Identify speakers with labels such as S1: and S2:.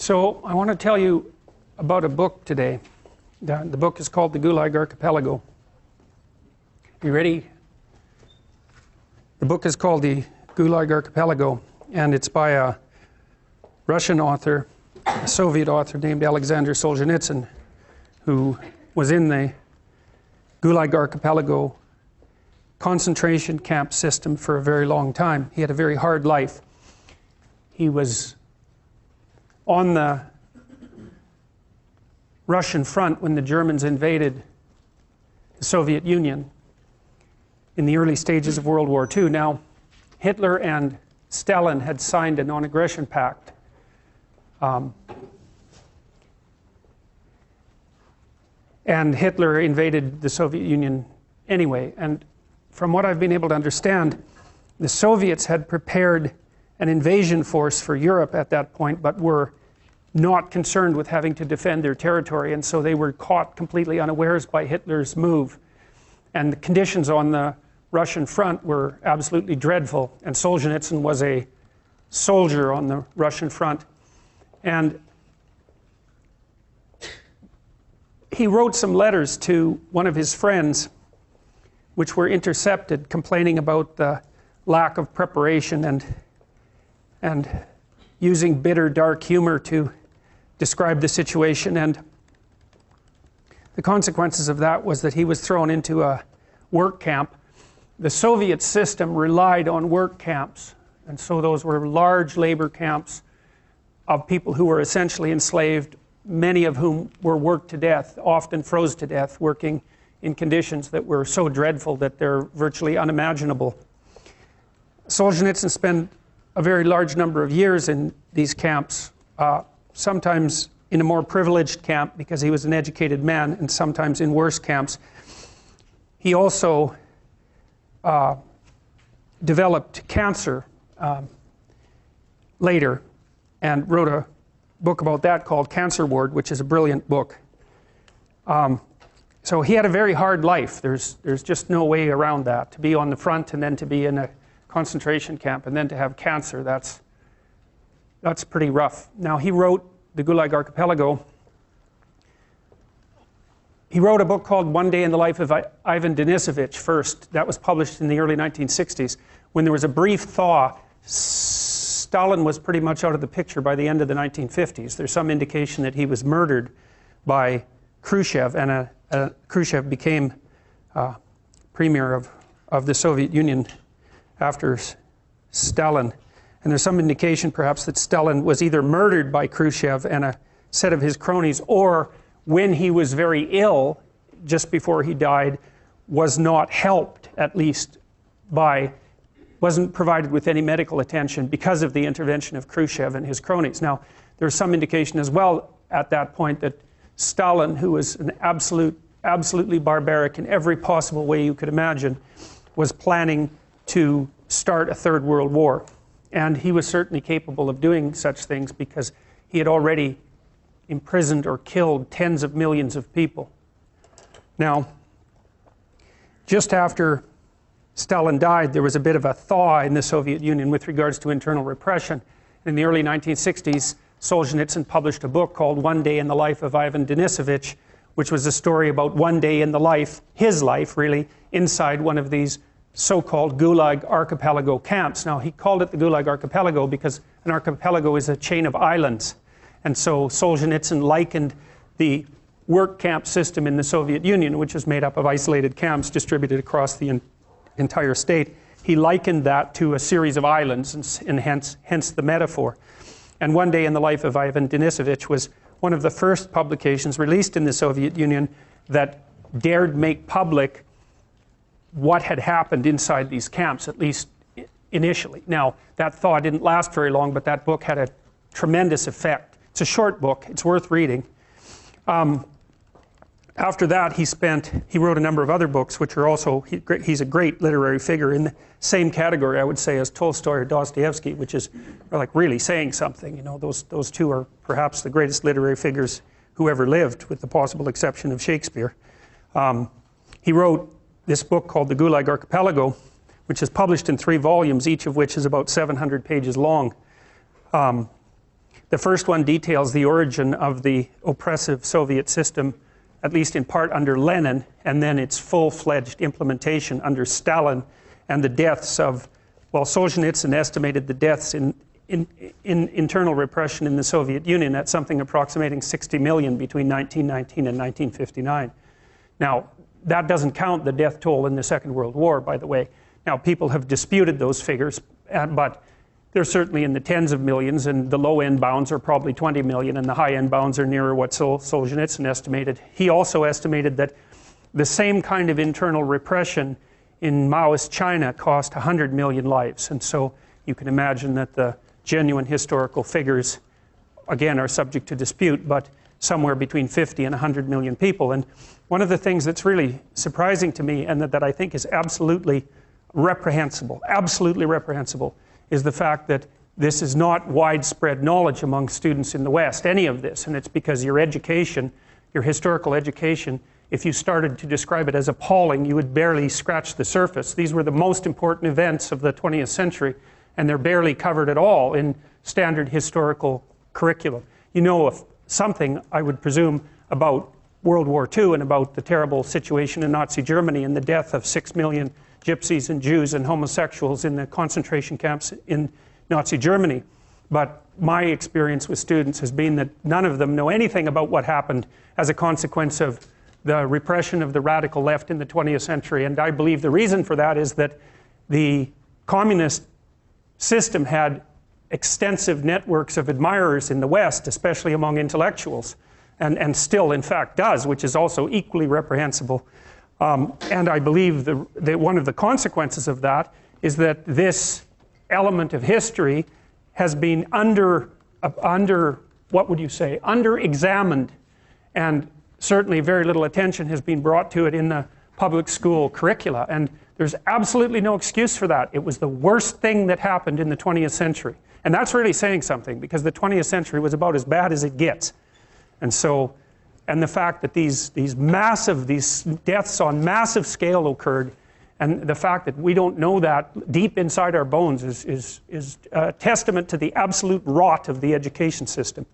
S1: So I want to tell you about a book today. The book is called The Gulag Archipelago. You ready? The book is called The Gulag Archipelago, and it's by a Russian author, a Soviet author named Alexander Solzhenitsyn, who was in the Gulag Archipelago concentration camp system for a very long time. He had a very hard life. He was on the Russian front when the Germans invaded the Soviet Union in the early stages of World War II. Now, Hitler and Stalin had signed a non-aggression pact. And Hitler invaded the Soviet Union anyway. And from what I've been able to understand, the Soviets had prepared an invasion force for Europe at that point, but were not concerned with having to defend their territory, and so they were caught completely unawares by Hitler's move. And the conditions on the Russian front were absolutely dreadful, and Solzhenitsyn was a soldier on the Russian front. And he wrote some letters to one of his friends, which were intercepted, complaining about the lack of preparation and using bitter, dark humor to describe the situation. And the consequences of that was that he was thrown into a work camp. The Soviet system relied on work camps, and so those were large labor camps of people who were essentially enslaved, many of whom were worked to death, often froze to death, working in conditions that were so dreadful that they're virtually unimaginable. Solzhenitsyn spent a very large number of years in these camps, sometimes in a more privileged camp because he was an educated man, and sometimes in worse camps. He also developed cancer later and wrote a book about that called Cancer Ward, which is a brilliant book. So he had a very hard life. There's just no way around that. To be on the front and then to be in a concentration camp and then to have cancer, that's pretty rough. Now, he wrote The Gulag Archipelago. He wrote a book called One Day in the Life of Ivan Denisovich first. That was published in the early 1960s. When there was a brief thaw, Stalin was pretty much out of the picture by the end of the 1950s. There's some indication that he was murdered by Khrushchev, and Khrushchev became premier of the Soviet Union after Stalin. And there's some indication perhaps that Stalin was either murdered by Khrushchev and a set of his cronies, or when he was very ill, just before he died, was not helped, at least wasn't provided with any medical attention because of the intervention of Khrushchev and his cronies. Now, there's some indication as well at that point that Stalin, who was an absolutely barbaric in every possible way you could imagine, was planning to start a third world war. And he was certainly capable of doing such things because he had already imprisoned or killed tens of millions of people. Now, just after Stalin died, there was a bit of a thaw in the Soviet Union with regards to internal repression. In the early 1960s, Solzhenitsyn published a book called One Day in the Life of Ivan Denisovich, which was a story about one day in the life, his life really, inside one of these so-called Gulag Archipelago camps. Now, he called it the Gulag Archipelago because an archipelago is a chain of islands. And so Solzhenitsyn likened the work camp system in the Soviet Union, which is made up of isolated camps distributed across the entire state. He likened that to a series of islands, and hence the metaphor. And One Day in the Life of Ivan Denisovich was one of the first publications released in the Soviet Union that dared make public what had happened inside these camps, at least initially. Now, that thaw didn't last very long, but that book had a tremendous effect. It's a short book. It's worth reading. After that, he wrote a number of other books, which are also, he's a great literary figure in the same category, I would say, as Tolstoy or Dostoevsky, which is like really saying something. You know, those two are perhaps the greatest literary figures who ever lived, with the possible exception of Shakespeare. He wrote this book called The Gulag Archipelago, which is published in 3 volumes, each of which is about 700 pages long. The first one details the origin of the oppressive Soviet system, at least in part under Lenin, and then its full-fledged implementation under Stalin, and the deaths of, well, Solzhenitsyn estimated the deaths in internal repression in the Soviet Union at something approximating 60 million between 1919 and 1959. Now, that doesn't count the death toll in the Second World War, by the way. Now, people have disputed those figures, but they're certainly in the tens of millions, and the low-end bounds are probably 20 million, and the high-end bounds are nearer what Solzhenitsyn estimated. He also estimated that the same kind of internal repression in Maoist China cost 100 million lives, and so you can imagine that the genuine historical figures, again, are subject to dispute, but somewhere between 50 and 100 million people. And one of the things that's really surprising to me, and that I think is absolutely reprehensible, is the fact that this is not widespread knowledge among students in the West, any of this, and it's because your education, your historical education, if you started to describe it as appalling, you would barely scratch the surface. These were the most important events of the 20th century, and they're barely covered at all in standard historical curriculum. You know something, I would presume, about World War II and about the terrible situation in Nazi Germany and the death of 6 million gypsies and Jews and homosexuals in the concentration camps in Nazi Germany. But my experience with students has been that none of them know anything about what happened as a consequence of the repression of the radical left in the 20th century. And I believe the reason for that is that the communist system had extensive networks of admirers in the West, especially among intellectuals, and still in fact does, which is also equally reprehensible. And I believe that one of the consequences of that is that this element of history has been under-examined, and certainly very little attention has been brought to it in the public school curricula, and there's absolutely no excuse for that. It was the worst thing that happened in the 20th century. And that's really saying something, because the 20th century was about as bad as it gets. And so, and the fact that these deaths on massive scale occurred, and the fact that we don't know that deep inside our bones is a testament to the absolute rot of the education system.